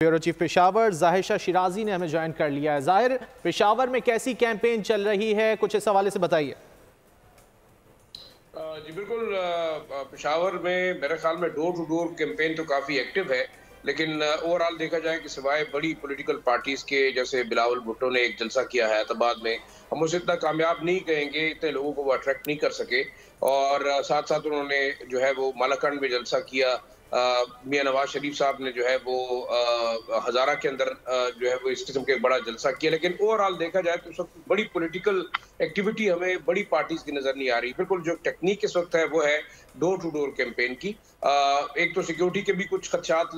Bureau chief Peshawar जाहिर शाह शिराजी ने हमें ज्वाइन कर लिया है। जाहिर, पेशावर में कैसी कैंपेन चल रही है, कुछ इस हवाले से बताइए। जी बिल्कुल, पेशावर में मेरे ख्याल में डोर टू डोर कैंपेन तो काफ़ी एक्टिव है, लेकिन ओवरऑल देखा जाए कि सिवाय बड़ी पॉलिटिकल पार्टीज के, जैसे बिलावल भुट्टो ने एक जलसा किया है हैदराबाद में, हम उसे इतना कामयाब नहीं कहेंगे, इतने लोगों को वो अट्रैक्ट नहीं कर सके। और साथ साथ उन्होंने जो है वो मालाकंड में जलसा किया। मियां नवाज शरीफ साहब ने जो है वो हजारा के अंदर जो है वो इस किस्म के बड़ा जलसा किया। लेकिन ओवरऑल देखा जाए तो सब बड़ी पॉलिटिकल एक्टिविटी हमें बड़ी पार्टीज की नजर नहीं आ रही। बिल्कुल जो टेक्निक इस वक्त है वो है डोर टू डोर कैंपेन की। एक तो सिक्योरिटी के भी कुछ खदशात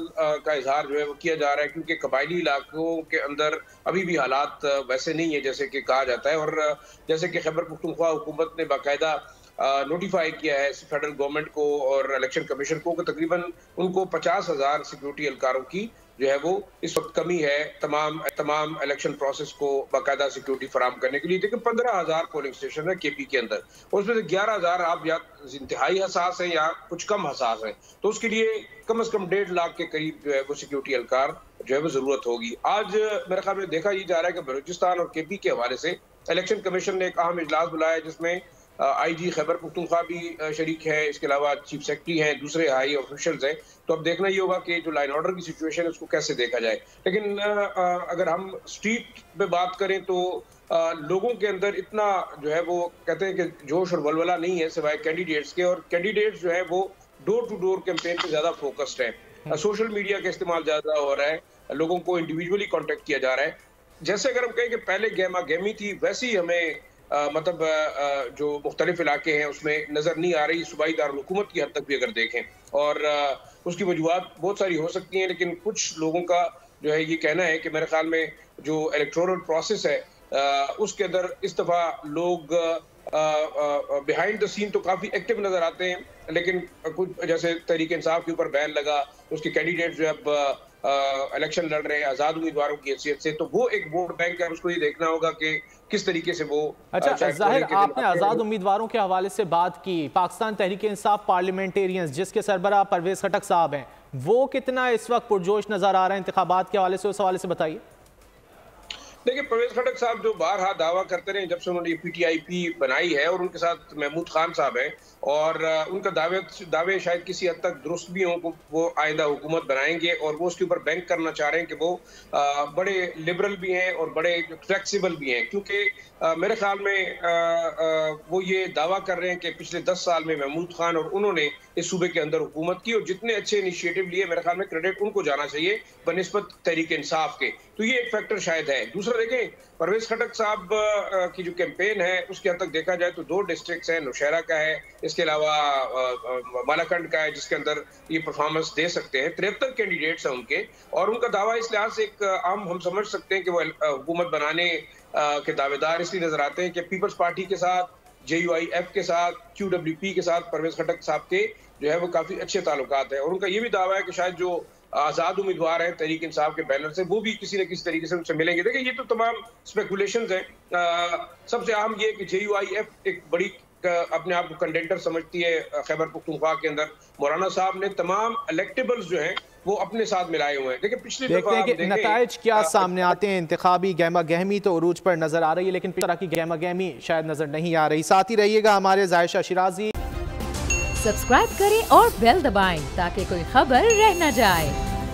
का इजहार जो है वो किया जा रहा है, क्योंकि कबायली इलाकों के अंदर अभी भी हालात वैसे नहीं है जैसे कि कहा जाता है। और जैसे कि खैबर पख्तूनख्वा हुकूमत ने बाकायदा नोटिफाई किया है फेडरल गवर्नमेंट को और इलेक्शन कमीशन को कि तकरीबन उनको 50,000 सिक्योरिटी एहलकारों की जो है वो इस वक्त कमी है तमाम इलेक्शन प्रोसेस को बाकायदा सिक्योरिटी फराम करने के लिए। देखिए 15,000 पोलिंग स्टेशन है केपी के अंदर, और उसमें से 11,000 आप या इंतहाई हसास हैं या कुछ कम हसास हैं, तो उसके लिए कम से कम 1.5 लाख के करीब जो है वो सिक्योरिटी एहलकार जो है वो जरूरत होगी। आज मेरे ख्याल में देखा ये जा रहा है कि बलूचिस्तान और केपी के हवाले से इलेक्शन कमीशन ने एक अहम इजलास बुलाया, जिसमें आईजी खैबर पख्तूनख्वा भी शरीक है, इसके अलावा चीफ सेक्रेटरी हैं, दूसरे हाई ऑफिशियल्स हैं। तो अब देखना ये होगा कि जो लाइन ऑर्डर की सिचुएशन है उसको कैसे देखा जाए। लेकिन अगर हम स्ट्रीट पे बात करें तो लोगों के अंदर इतना जो है वो कहते हैं कि जोश और वलवला नहीं है सिवाय कैंडिडेट्स के, और कैंडिडेट्स जो है वो डोर टू डोर कैंपेन पे ज्यादा फोकस्ड है। सोशल मीडिया का इस्तेमाल ज्यादा हो रहा है, लोगों को इंडिविजुअली कॉन्टेक्ट किया जा रहा है। जैसे अगर हम कहें कि पहले गेमा गेमी थी, वैसी हमें जो मुख्तलिफ इलाके हैं उसमें नजर नहीं आ रही, सूबाई दारुल-हुकूमत की हद तक भी अगर देखें। और उसकी वजूहात बहुत सारी हो सकती हैं, लेकिन कुछ लोगों का जो है ये कहना है कि मेरे ख्याल में जो इलेक्टोरल प्रोसेस है उसके अंदर इस दफा लोग बिहाइंड द सीन तो काफी एक्टिव नजर आते हैं, लेकिन कुछ जैसे तहरीक इंसाफ के ऊपर बैन लगा, उसके कैंडिडेट जो है इलेक्शन लड़ रहे हैं आजाद उम्मीदवारों की हैसियत से, तो वो एक वोट बैंक है, उसको ये देखना होगा कि किस तरीके से वो। अच्छा जाहिर, आपने आजाद उम्मीदवारों के हवाले से बात की, पाकिस्तान तहरीक इंसाफ पार्लियामेंटेरियंस जिसके सरबराह परवेज खटक साहब हैं, वो कितना इस वक्त पुरजोश नजर आ रहा है इंतखाबात के हवाले से, उस हवाले से बताइए। देखिए परवेज खटक साहब जो बारहा दावा करते रहे जब से उन्होंने PTIP बनाई है, और उनके साथ महमूद खान साहब हैं, और उनका दावे शायद किसी हद तक दुरुस्त भी हों, वो आइंदा हुकूमत बनाएंगे, और वो उसके ऊपर बैंक करना चाह रहे हैं कि वो बड़े लिबरल भी हैं और बड़े फ्लेक्सिबल भी हैं, क्योंकि मेरे ख्याल में वो ये दावा कर रहे हैं कि पिछले 10 साल में महमूद खान और उन्होंने इस सूबे के अंदर हुकूमत की, और जितने अच्छे इनिशिएटिव लिए मेरे ख्याल में क्रेडिट उनको जाना चाहिए बनिस्बत तहरीक इंसाफ के। तो ये एक फैक्टर शायद है। दूसरा देखें, परवेज खटक साहब की जो कैंपेन है उसके हद तक देखा जाए तो 2 डिस्ट्रिक्ट हैं, नौशहरा का है, इसके अलावा मालाकंड का है, जिसके अंदर ये परफॉर्मेंस दे सकते हैं। 73 कैंडिडेट्स हैं उनके, और उनका दावा इस लिहाज से एक आम हम समझ सकते हैं कि वो हुकूमत बनाने के दावेदार इसलिए नजर आते हैं कि पीपल्स पार्टी के साथ, JUIF के साथ, QWP के साथ परवेज खटक साहब के जो है वो काफी अच्छे ताल्लुकात है। और उनका ये भी दावा है कि शायद जो आजाद उम्मीदवार हैं तहरीक इंसाफ के बैनर से, वो भी किसी न किसी तरीके से उनसे मिलेंगे। देखिए ये तो तमाम स्पेकुलेशंस हैं। सबसे अहम ये कि JUIF एक बड़ी अपने आप को कंटेंडर समझती है खैबर पख्तूनख्वा के अंदर। मौलाना साहब ने तमाम इलेक्टेबल्स जो हैं वो अपने साथ मिलाए हुए हैं। देखिए पिछली दफा नताइज क्या सामने आते हैं, इंतखाबी गहमा गहमी तो उरूज पर नजर आ रही है, लेकिन तरह की गहमा गहमी शायद नजर नहीं आ रही। साथ ही रहिएगा हमारे जाहिर शाह शिराजी। सब्सक्राइब करें और बेल दबाएं ताकि कोई खबर रह न जाए।